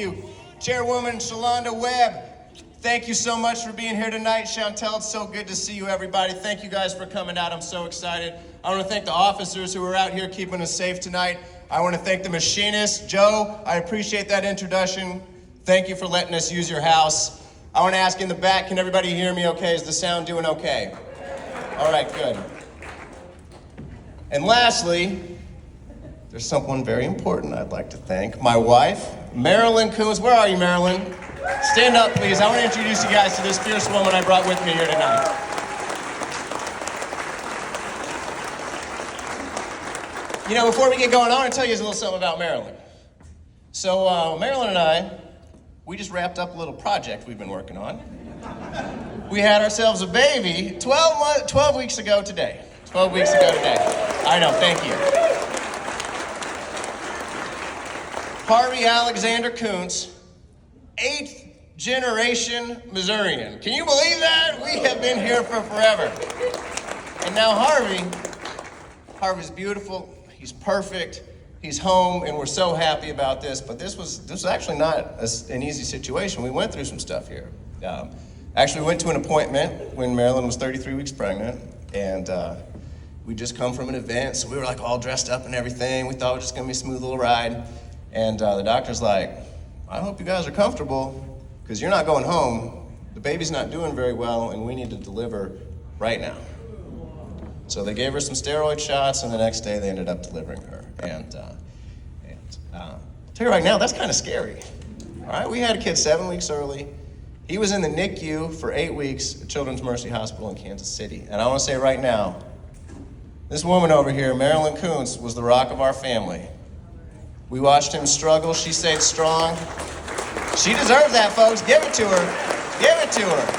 you. Chairwoman Shalonda Webb, thank you so much for being here tonight. Chantel, it's so good to see you, everybody. Thank you guys for coming out. I'm so excited. I want to thank the officers who are out here keeping us safe tonight. I want to thank the machinist. Joe, I appreciate that introduction. Thank you for letting us use your house. I want to ask in the back, can everybody hear me okay? Is the sound doing okay? All right, good. And lastly, there's someone very important I'd like to thank. My wife, Marilyn Kunce. Where are you, Marilyn? Stand up, please. I want to introduce you guys to this fierce woman I brought with me here tonight. You know, before we get going, I want to tell you a little something about Marilyn. So Marilyn and I, we just wrapped up a little project we've been working on. We had ourselves a baby 12 weeks ago today. 12 weeks ago today. I know, thank you. Harvey Alexander Kunce, 8th generation Missourian. Can you believe that? We have been here for forever. And now Harvey's beautiful, he's perfect, he's home, and we're so happy about this. But this was actually not an easy situation. We went through some stuff here. Actually, we went to an appointment when Marilyn was 33 weeks pregnant, and we just come from an event, so we were like all dressed up and everything. We thought it was just gonna be a smooth little ride. And the doctor's like, I hope you guys are comfortable, because you're not going home. The baby's not doing very well, and we need to deliver right now. So they gave her some steroid shots, and the next day they ended up delivering her. And I'll tell you right now, that's kind of scary. All right, we had a kid 7 weeks early. He was in the NICU for 8 weeks at Children's Mercy Hospital in Kansas City. And I want to say right now, this woman over here, Marilyn Kunce, was the rock of our family. We watched him struggle. She stayed strong. She deserves that, folks. Give it to her. Give it to her.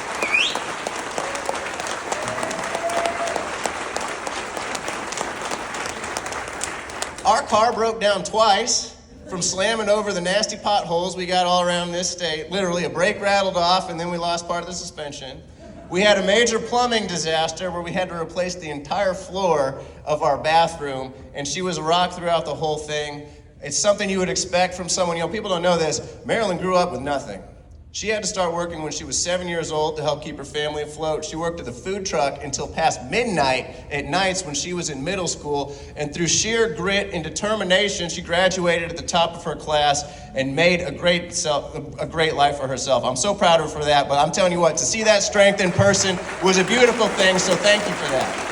Our car broke down twice from slamming over the nasty potholes we got all around this state. Literally, a brake rattled off, and then we lost part of the suspension. We had a major plumbing disaster where we had to replace the entire floor of our bathroom, and she was a rock throughout the whole thing. It's something you would expect from someone, people don't know this. Marilyn grew up with nothing. She had to start working when she was 7 years old to help keep her family afloat. She worked at the food truck until past midnight at nights when she was in middle school. And through sheer grit and determination, she graduated at the top of her class and made a great life for herself. I'm so proud of her for that, but I'm telling you what, to see that strength in person was a beautiful thing, so thank you for that.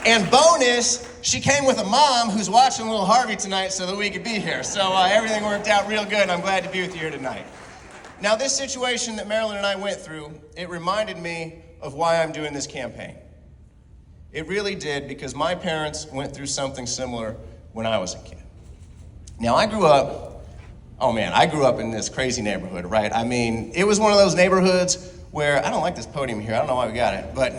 And bonus, she came with a mom who's watching little Harvey tonight so that we could be here. So everything worked out real good, and I'm glad to be with you here tonight. Now, this situation that Marilyn and I went through, it reminded me of why I'm doing this campaign. It really did, because my parents went through something similar when I was a kid. Now, I grew up in this crazy neighborhood, right? I mean, it was one of those neighborhoods where, I don't like this podium here, I don't know why we got it, but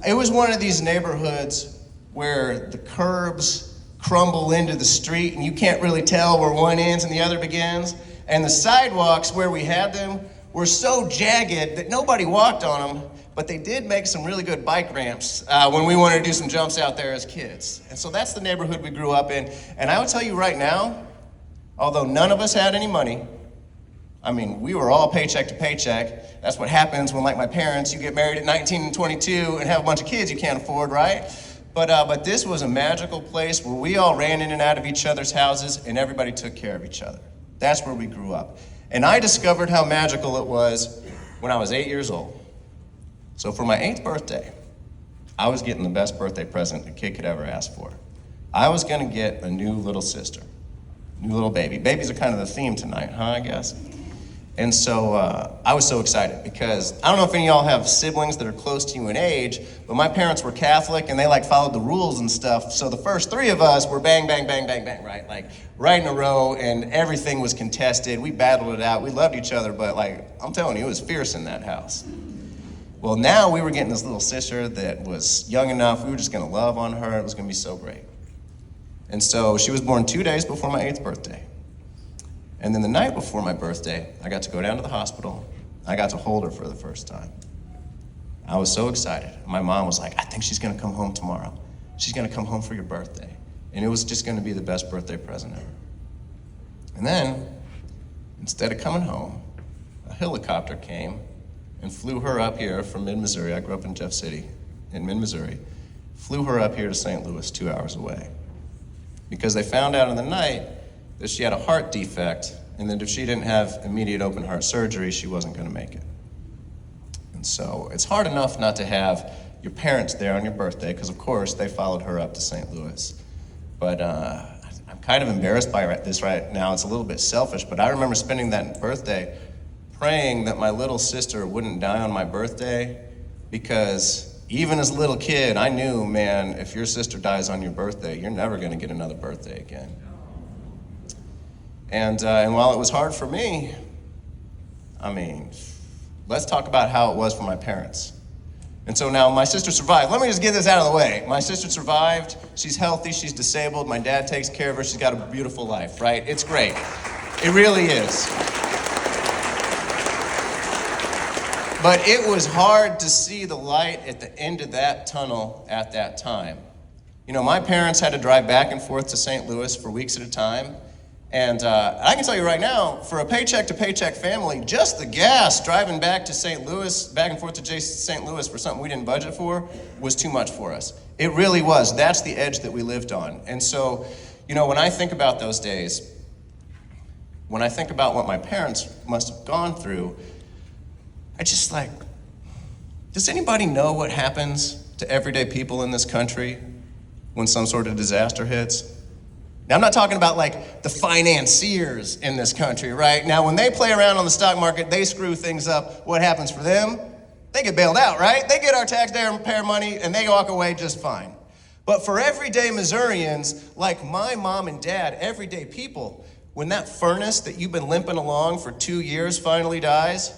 it was one of these neighborhoods where the curbs crumble into the street and you can't really tell where one ends and the other begins. And the sidewalks where we had them were so jagged that nobody walked on them, but they did make some really good bike ramps when we wanted to do some jumps out there as kids. And so that's the neighborhood we grew up in. And I would tell you right now, although none of us had any money, I mean, we were all paycheck to paycheck. That's what happens when, like my parents, you get married at 19 and 22 and have a bunch of kids you can't afford, right? But this was a magical place where we all ran in and out of each other's houses and everybody took care of each other. That's where we grew up. And I discovered how magical it was when I was 8 years old. So for my 8th birthday, I was getting the best birthday present a kid could ever ask for. I was gonna get a new little sister, new little baby. Babies are kind of the theme tonight, huh, I guess? And so I was so excited because I don't know if any of y'all have siblings that are close to you in age, but my parents were Catholic and they followed the rules and stuff. So the first 3 of us were bang, bang, bang, bang, bang, right? Right in a row, and everything was contested. We battled it out. We loved each other, but I'm telling you, it was fierce in that house. Well, now we were getting this little sister that was young enough. We were just gonna love on her. It was gonna be so great. And so she was born 2 days before my 8th birthday. And then the night before my birthday, I got to go down to the hospital. I got to hold her for the first time. I was so excited. My mom was like, I think she's gonna come home tomorrow. She's gonna come home for your birthday. And it was just going to be the best birthday present ever. And then, instead of coming home, a helicopter came and flew her up here from mid-Missouri. I grew up in Jeff City, in mid-Missouri. Flew her up here to St. Louis, 2 hours away. Because they found out in the night that she had a heart defect, and that if she didn't have immediate open heart surgery, she wasn't going to make it. And so it's hard enough not to have your parents there on your birthday, because of course they followed her up to St. Louis. But I'm kind of embarrassed by this right now. It's a little bit selfish, but I remember spending that birthday praying that my little sister wouldn't die on my birthday, because even as a little kid, I knew, man, if your sister dies on your birthday, you're never going to get another birthday again. And while it was hard for me, I mean, let's talk about how it was for my parents. And so now my sister survived. Let me just get this out of the way. My sister survived. She's healthy. She's disabled. My dad takes care of her. She's got a beautiful life, right? It's great. It really is. But it was hard to see the light at the end of that tunnel at that time. You know, my parents had to drive back and forth to St. Louis for weeks at a time. And I can tell you right now, for a paycheck-to-paycheck family, just the gas driving back to St. Louis, back and forth to St. Louis for something we didn't budget for, was too much for us. It really was. That's the edge that we lived on. And so, you know, when I think about those days, when I think about what my parents must have gone through, I just like, does anybody know what happens to everyday people in this country when some sort of disaster hits? Now, I'm not talking about like the financiers in this country, right? Now, when they play around on the stock market, they screw things up. What happens for them? They get bailed out, right? They get our taxpayer money and they walk away just fine. But for everyday Missourians, like my mom and dad, everyday people, when that furnace that you've been limping along for 2 years finally dies,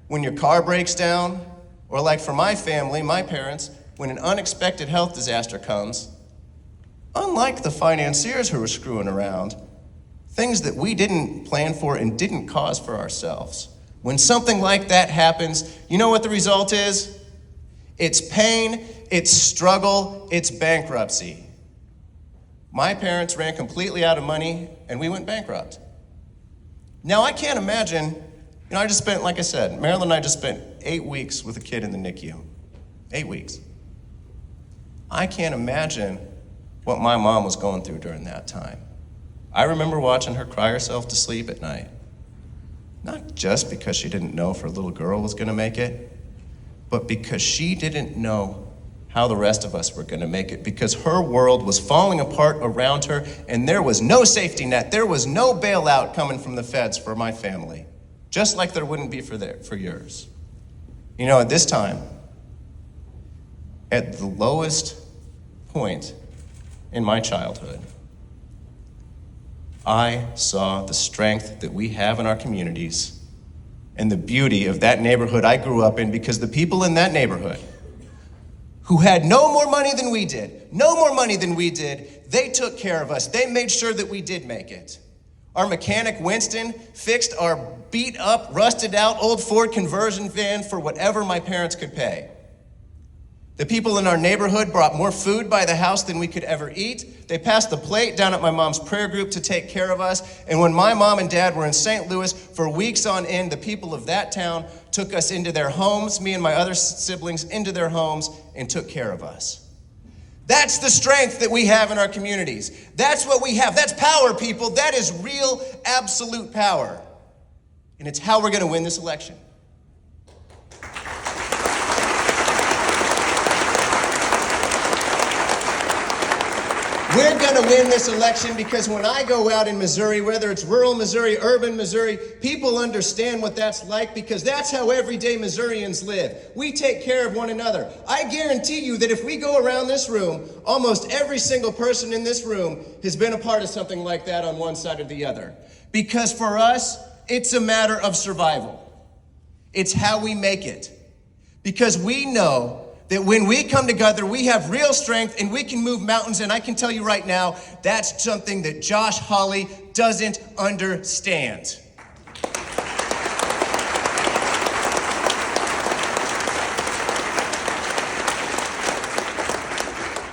when your car breaks down, or like for my family, my parents, when an unexpected health disaster comes, unlike the financiers who were screwing around, things that we didn't plan for and didn't cause for ourselves, when something like that happens, you know what the result is? It's pain, it's struggle, it's bankruptcy. My parents ran completely out of money and we went bankrupt. Now I can't imagine, I just spent, like I said, Marilyn and I just spent 8 weeks with a kid in the NICU. 8 weeks. I can't imagine what my mom was going through during that time. I remember watching her cry herself to sleep at night. Not just because she didn't know if her little girl was gonna make it, but because she didn't know how the rest of us were gonna make it, because her world was falling apart around her and there was no safety net, there was no bailout coming from the feds for my family, just like there wouldn't be for yours. You know, at this time, at the lowest point in my childhood, I saw the strength that we have in our communities and the beauty of that neighborhood I grew up in, because the people in that neighborhood who had no more money than we did, they took care of us. They made sure that we did make it. Our mechanic, Winston, fixed our beat up, rusted out old Ford conversion van for whatever my parents could pay. The people in our neighborhood brought more food by the house than we could ever eat. They passed the plate down at my mom's prayer group to take care of us. And when my mom and dad were in St. Louis for weeks on end, the people of that town took us into their homes, me and my other siblings into their homes, and took care of us. That's the strength that we have in our communities. That's what we have. That's power, people. That is real, absolute power. And it's how we're going to win this election. We're going to win this election because when I go out in Missouri, whether it's rural Missouri, urban Missouri, people understand what that's like, because that's how everyday Missourians live. We take care of one another. I guarantee you that if we go around this room, almost every single person in this room has been a part of something like that on one side or the other. Because for us, it's a matter of survival. It's how we make it. Because we know that when we come together, we have real strength and we can move mountains. And I can tell you right now, that's something that Josh Hawley doesn't understand.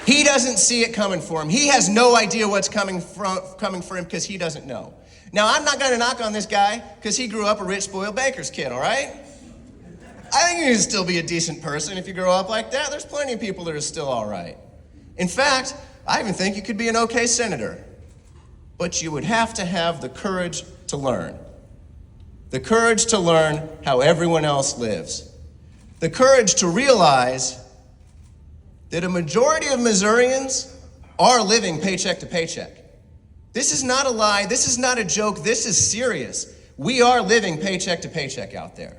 He doesn't see it coming for him. He has no idea what's coming for him because he doesn't know. Now, I'm not going to knock on this guy because he grew up a rich, spoiled baker's kid, all right? I think you can still be a decent person if you grow up like that. There's plenty of people that are still all right. In fact, I even think you could be an okay senator. But you would have to have the courage to learn. The courage to learn how everyone else lives. The courage to realize that a majority of Missourians are living paycheck to paycheck. This is not a lie. This is not a joke. This is serious. We are living paycheck to paycheck out there.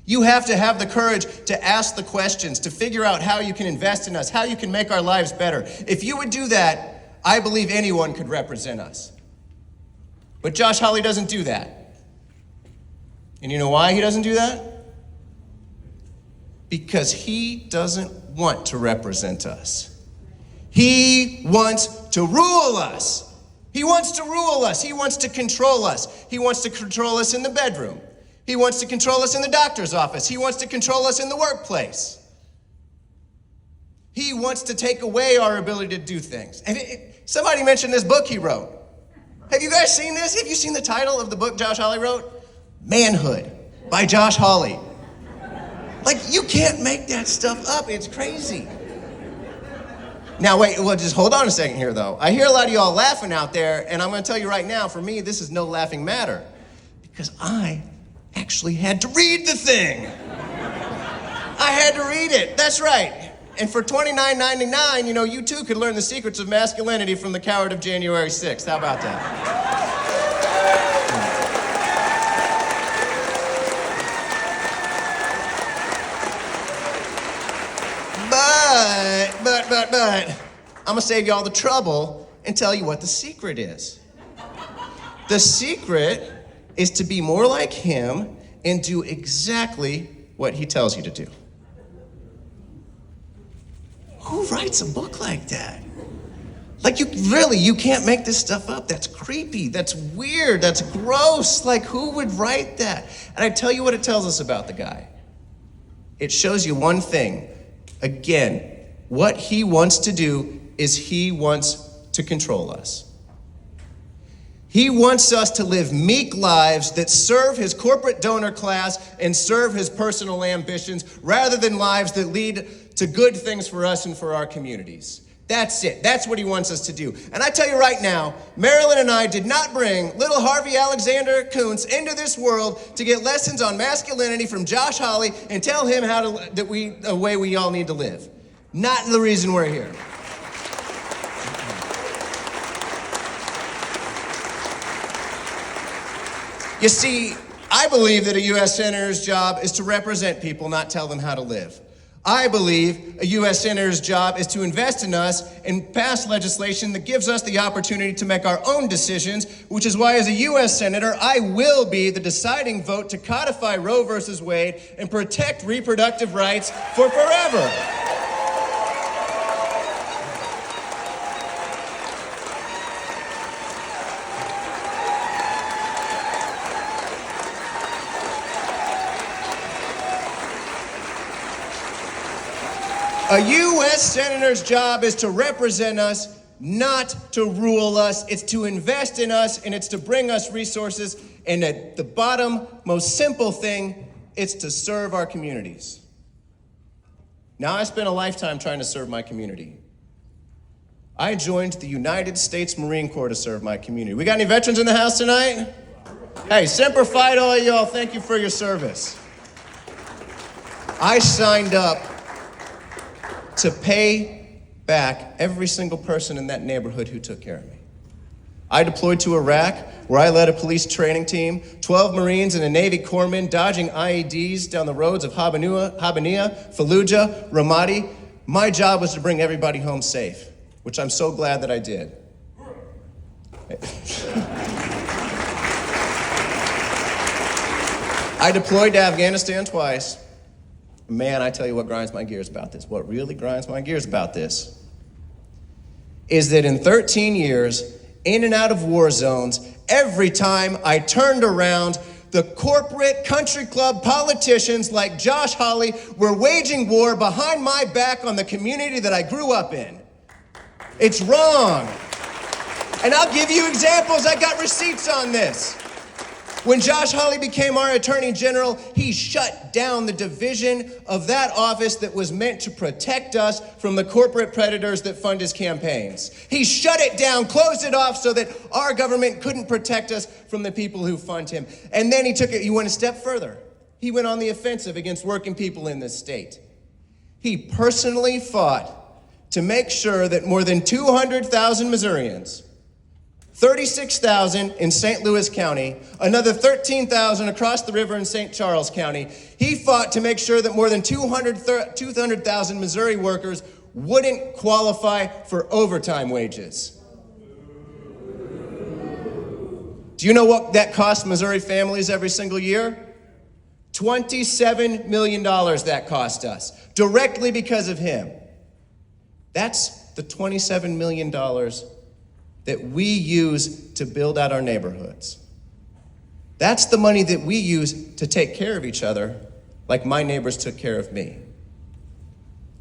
You have to have the courage to ask the questions, to figure out how you can invest in us, how you can make our lives better. If you would do that, I believe anyone could represent us. But Josh Hawley doesn't do that. And you know why he doesn't do that? Because he doesn't want to represent us. He wants to rule us. He wants to rule us. He wants to control us. He wants to control us in the bedroom. He wants to control us in the doctor's office. He wants to control us in the workplace. He wants to take away our ability to do things. And somebody mentioned this book he wrote. Have you guys seen this? Have you seen the title of the book Josh Hawley wrote? Manhood by Josh Hawley. Like, you can't make that stuff up. It's crazy. Now, wait, well, just hold on a second here, though. I hear a lot of y'all laughing out there, and I'm going to tell you right now, for me, this is no laughing matter. Because I actually had to read the thing. I had to read it. That's right. And for $29.99, you too could learn the secrets of masculinity from the coward of January 6th. How about that? But, I'm gonna save y'all the trouble and tell you what the secret is. The secret is to be more like him and do exactly what he tells you to do. Who writes a book like that? Like, you can't make this stuff up. That's creepy, that's weird, that's gross. Like, who would write that? And I tell you what it tells us about the guy. It shows you one thing. Again, what he wants to do is he wants to control us. He wants us to live meek lives that serve his corporate donor class and serve his personal ambitions, rather than lives that lead to good things for us and for our communities. That's it. That's what he wants us to do. And I tell you right now, Marilyn and I did not bring little Harvey Alexander Kunce into this world to get lessons on masculinity from Josh Hawley and tell him the way we all need to live. Not the reason we're here. You see, I believe that a U.S. Senator's job is to represent people, not tell them how to live. I believe a U.S. Senator's job is to invest in us and pass legislation that gives us the opportunity to make our own decisions, which is why as a U.S. Senator, I will be the deciding vote to codify Roe versus Wade and protect reproductive rights for forever. A U.S. Senator's job is to represent us, not to rule us. It's to invest in us, and it's to bring us resources. And at the bottom, most simple thing, it's to serve our communities. Now, I spent a lifetime trying to serve my community. I joined the United States Marine Corps to serve my community. We got any veterans in the house tonight? Hey, Semper Fi to all y'all. Thank you for your service. I signed up to pay back every single person in that neighborhood who took care of me. I deployed to Iraq, where I led a police training team, 12 Marines and a Navy corpsman dodging IEDs down the roads of Habbaniyah, Fallujah, Ramadi. My job was to bring everybody home safe, which I'm so glad that I did. I deployed to Afghanistan twice. Man, I tell you what grinds my gears about this. What really grinds my gears about this is that in 13 years, in and out of war zones, every time I turned around, the corporate country club politicians like Josh Hawley were waging war behind my back on the community that I grew up in. It's wrong. And I'll give you examples. I got receipts on this. When Josh Hawley became our Attorney General, he shut down the division of that office that was meant to protect us from the corporate predators that fund his campaigns. He shut it down, closed it off so that our government couldn't protect us from the people who fund him. And then he went a step further. He went on the offensive against working people in this state. He personally fought to make sure that more than 200,000 Missourians, 36,000 in St. Louis County, another 13,000 across the river in St. Charles County. He fought to make sure that more than 200,000 Missouri workers wouldn't qualify for overtime wages. Do you know what that costs Missouri families every single year? $27 million that cost us, directly because of him. That's the $27 million that we use to build out our neighborhoods. That's the money that we use to take care of each other, like my neighbors took care of me.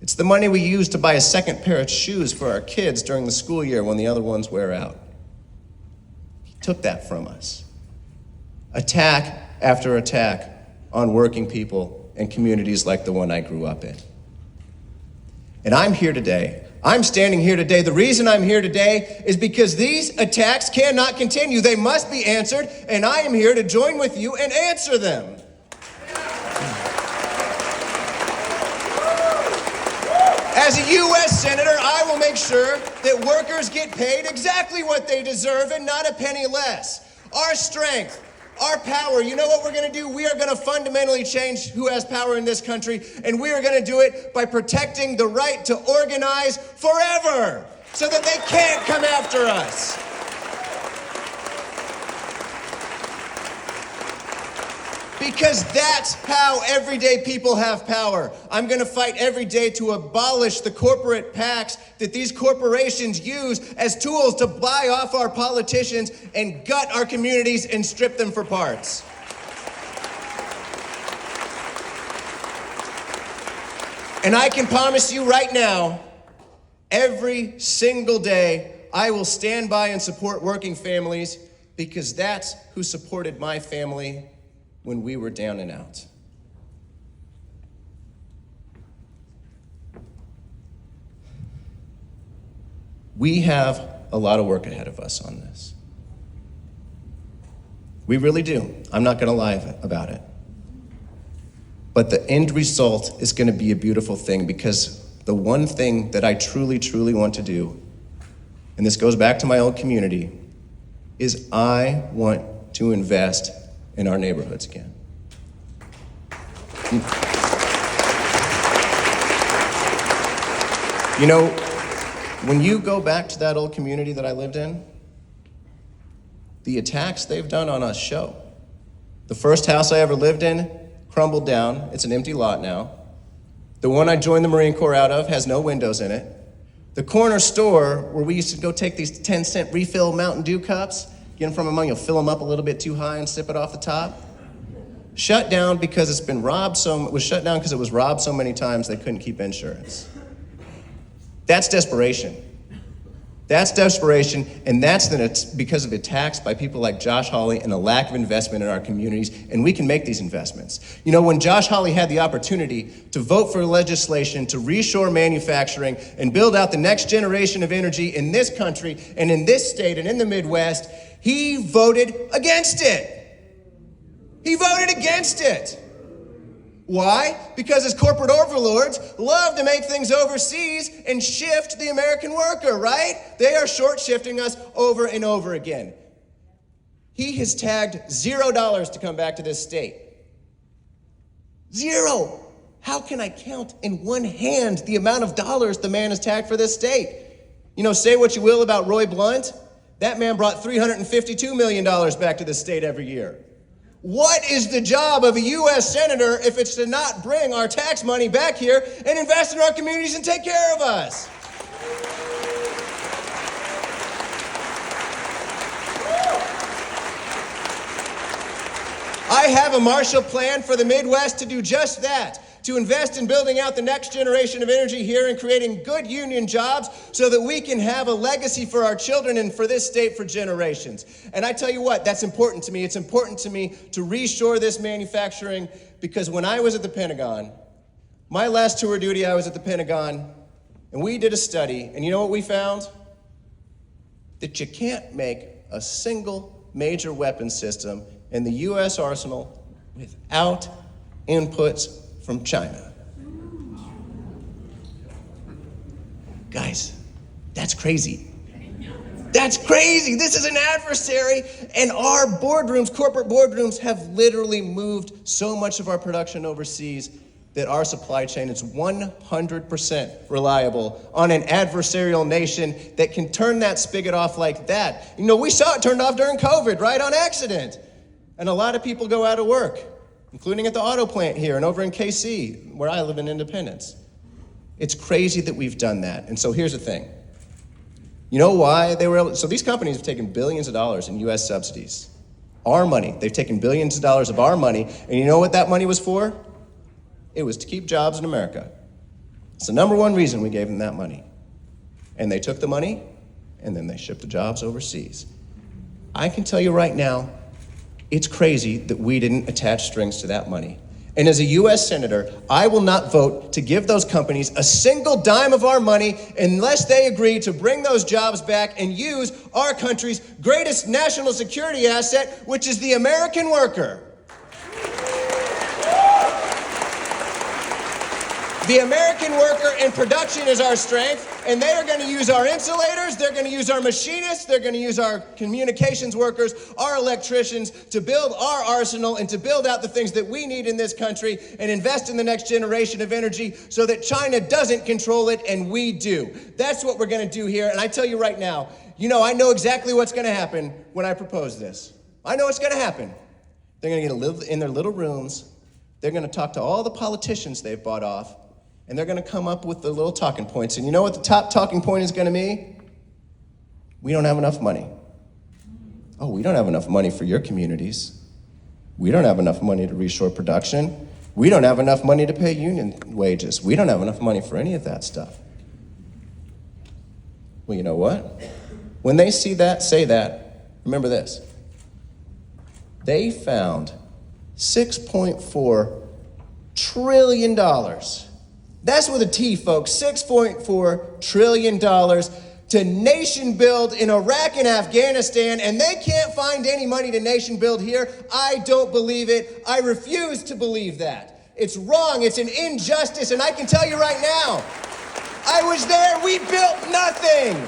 It's the money we use to buy a second pair of shoes for our kids during the school year when the other ones wear out. He took that from us. Attack after attack on working people and communities like the one I grew up in. And I'm here today. I'm standing here today. The reason I'm here today is because these attacks cannot continue. They must be answered, and I am here to join with you and answer them. As a U.S. Senator, I will make sure that workers get paid exactly what they deserve and not a penny less. Our strength, our power, you know what we're going to do? We are going to fundamentally change who has power in this country, and we are going to do it by protecting the right to organize forever so that they can't come after us. Because that's how everyday people have power. I'm going to fight every day to abolish the corporate PACs that these corporations use as tools to buy off our politicians and gut our communities and strip them for parts. And I can promise you right now, every single day, I will stand by and support working families because that's who supported my family when we were down and out. We have a lot of work ahead of us on this. We really do. I'm not going to lie about it. But the end result is going to be a beautiful thing because the one thing that I truly, truly want to do, and this goes back to my own community, is I want to invest in our neighborhoods again. You know, when you go back to that old community that I lived in, the attacks they've done on us show. The first house I ever lived in crumbled down. It's an empty lot now. The one I joined the Marine Corps out of has no windows in it. The corner store where we used to go take these 10-cent refill Mountain Dew cups, get them from a mom, you'll fill them up a little bit too high and sip it off the top. Shut down because it was shut down because it was robbed so many times they couldn't keep insurance. That's desperation. That's desperation, and that's because of attacks by people like Josh Hawley and a lack of investment in our communities, and we can make these investments. You know, when Josh Hawley had the opportunity to vote for legislation to reshore manufacturing and build out the next generation of energy in this country and in this state and in the Midwest, he voted against it. He voted against it. Why? Because his corporate overlords love to make things overseas and shift the American worker, right? They are short shifting us over and over again. He has tagged $0 to come back to this state. Zero. How can I count in one hand the amount of dollars the man has tagged for this state? You know, say what you will about Roy Blunt. That man brought $352 million back to the state every year. What is the job of a U.S. Senator if it's to not bring our tax money back here and invest in our communities and take care of us? I have a Marshall Plan for the Midwest to do just that, to invest in building out the next generation of energy here and creating good union jobs so that we can have a legacy for our children and for this state for generations. And I tell you what, that's important to me. It's important to me to reshore this manufacturing because when I was at the Pentagon, my last tour of duty, I was at the Pentagon, and we did a study, and you know what we found? That you can't make a single major weapon system in the U.S. arsenal without inputs from China. Guys, that's crazy. That's crazy. This is an adversary, and our boardrooms, corporate boardrooms, have literally moved so much of our production overseas that our supply chain is 100% reliable on an adversarial nation that can turn that spigot off like that. You know, we saw it turned off during COVID, right, on accident. And a lot of people go out of work, including at the auto plant here and over in KC, where I live in Independence. It's crazy that we've done that. And so here's the thing. You know why they were able, so these companies have taken billions of dollars in U.S. subsidies. Our money, they've taken billions of dollars of our money, and you know what that money was for? It was to keep jobs in America. It's the number one reason we gave them that money. And they took the money, and then they shipped the jobs overseas. I can tell you right now, it's crazy that we didn't attach strings to that money. And as a U.S. Senator, I will not vote to give those companies a single dime of our money unless they agree to bring those jobs back and use our country's greatest national security asset, which is the American worker. The American worker in production is our strength, and they are going to use our insulators, they're going to use our machinists, they're going to use our communications workers, our electricians to build our arsenal and to build out the things that we need in this country and invest in the next generation of energy so that China doesn't control it and we do. That's what we're going to do here, and I tell you right now, you know, I know exactly what's going to happen when I propose this. I know what's going to happen. They're going to get in their little rooms, they're going to talk to all the politicians they've bought off, and they're going to come up with the little talking points. And you know what the top talking point is going to be? We don't have enough money. Oh, we don't have enough money for your communities. We don't have enough money to reshore production. We don't have enough money to pay union wages. We don't have enough money for any of that stuff. Well, you know what? When they see that, say that, remember this. They found $6.4 trillion. That's with a T, folks, $6.4 trillion to nation build in Iraq and Afghanistan, and they can't find any money to nation build here. I don't believe it. I refuse to believe that. It's wrong. It's an injustice, and I can tell you right now, I was there. We built nothing.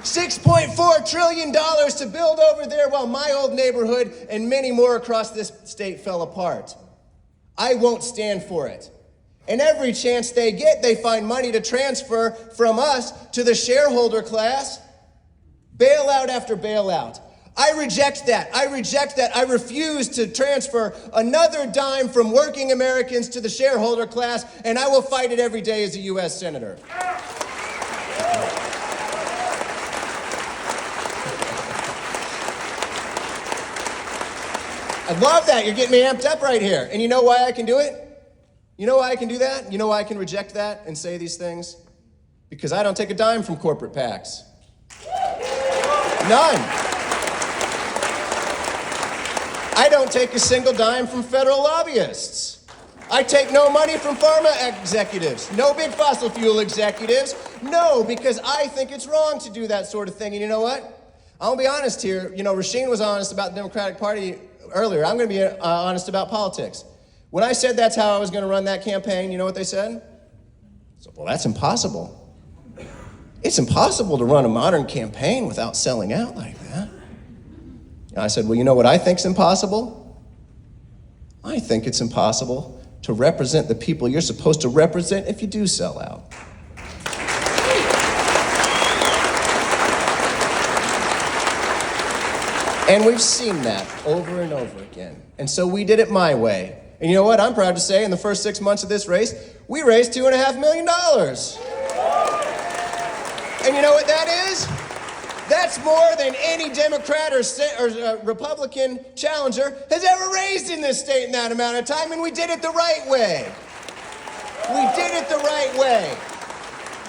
$6.4 trillion to build over there while my old neighborhood and many more across this state fell apart. I won't stand for it. And every chance they get, they find money to transfer from us to the shareholder class. Bailout after bailout. I reject that. I reject that. I refuse to transfer another dime from working Americans to the shareholder class, and I will fight it every day as a U.S. Senator. I love that. You're getting me amped up right here. And you know why I can do it? You know why I can do that? You know why I can reject that and say these things? Because I don't take a dime from corporate PACs. None. I don't take a single dime from federal lobbyists. I take no money from pharma executives, no big fossil fuel executives. No, because I think it's wrong to do that sort of thing. And you know what? I'll be honest here. You know, Rasheen was honest about the Democratic Party earlier. I'm going to be honest about politics. When I said that's how I was going to run that campaign, you know what they said? So, well, that's impossible. It's impossible to run a modern campaign without selling out like that. And I said, well, you know what I think's impossible? I think it's impossible to represent the people you're supposed to represent if you do sell out. And we've seen that over and over again. And so we did it my way. And you know what? I'm proud to say in the first 6 months of this race, we raised $2.5 million. And you know what that is? That's more than any Democrat or Republican challenger has ever raised in this state in that amount of time, and we did it the right way. We did it the right way.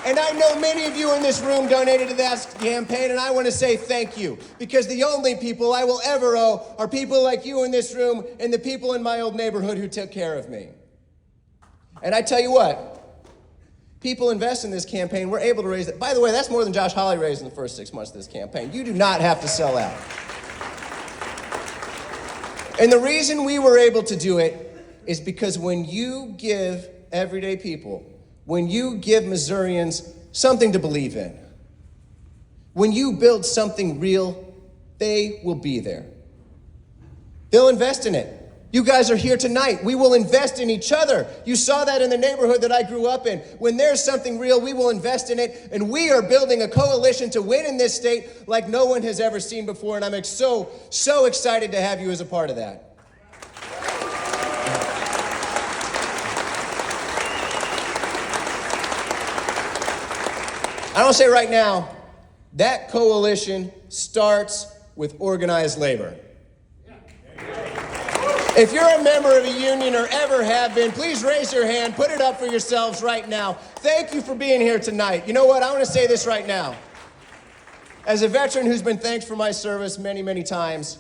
And I know many of you in this room donated to that campaign, and I want to say thank you, because the only people I will ever owe are people like you in this room and the people in my old neighborhood who took care of me. And I tell you what, people invest in this campaign. We're able to raise it. By the way, that's more than Josh Hawley raised in the first 6 months of this campaign. You do not have to sell out. And the reason we were able to do it is because when you give everyday people, when you give Missourians something to believe in, when you build something real, they will be there. They'll invest in it. You guys are here tonight. We will invest in each other. You saw that in the neighborhood that I grew up in. When there's something real, we will invest in it, and we are building a coalition to win in this state like no one has ever seen before, and I'm so excited to have you as a part of that. I want to say right now, that coalition starts with organized labor. If you're a member of a union or ever have been, please raise your hand, put it up for yourselves right now. Thank you for being here tonight. You know what? I want to say this right now. As a veteran who's been thanked for my service many, many times,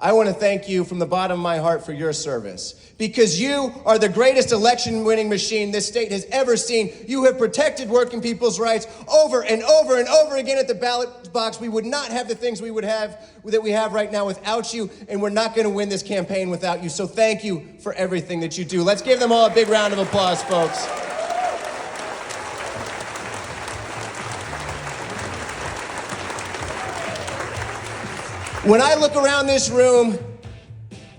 I want to thank you from the bottom of my heart for your service, because you are the greatest election-winning machine this state has ever seen. You have protected working people's rights over and over and over again at the ballot box. We would not have the things we have right now without you, and we're not going to win this campaign without you. So thank you for everything that you do. Let's give them all a big round of applause, folks. When I look around this room,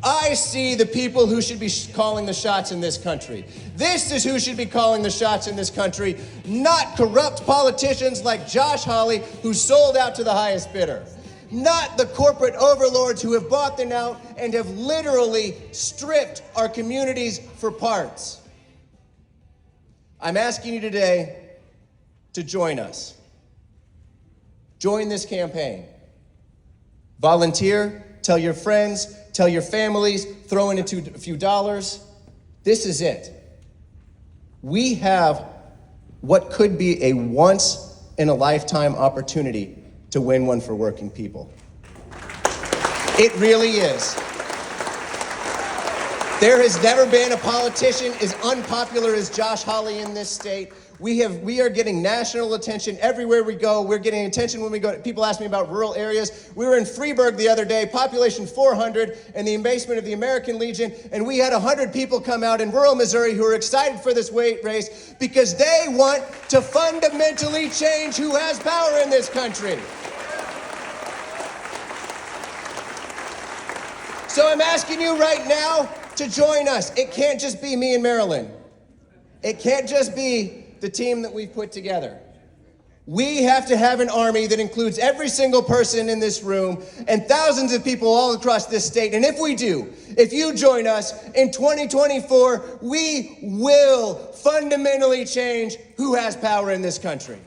I see the people who should be calling the shots in this country. This is who should be calling the shots in this country, not corrupt politicians like Josh Hawley, who sold out to the highest bidder. Not the corporate overlords who have bought them out and have literally stripped our communities for parts. I'm asking you today to join us. Join this campaign. Volunteer, tell your friends, tell your families, throw in a few dollars. This is it. We have what could be a once-in-a-lifetime opportunity to win one for working people. It really is. There has never been a politician as unpopular as Josh Hawley in this state. We are getting national attention everywhere we go. We're getting attention when we go. People ask me about rural areas. We were in Freeburg the other day, population 400, in the basement of the American Legion, and we had 100 people come out in rural Missouri who are excited for this race because they want to fundamentally change who has power in this country. So I'm asking you right now to join us. It can't just be me and Marilyn. It can't just be the team that we've put together. We have to have an army that includes every single person in this room and thousands of people all across this state. And if we do, if you join us in 2024, we will fundamentally change who has power in this country.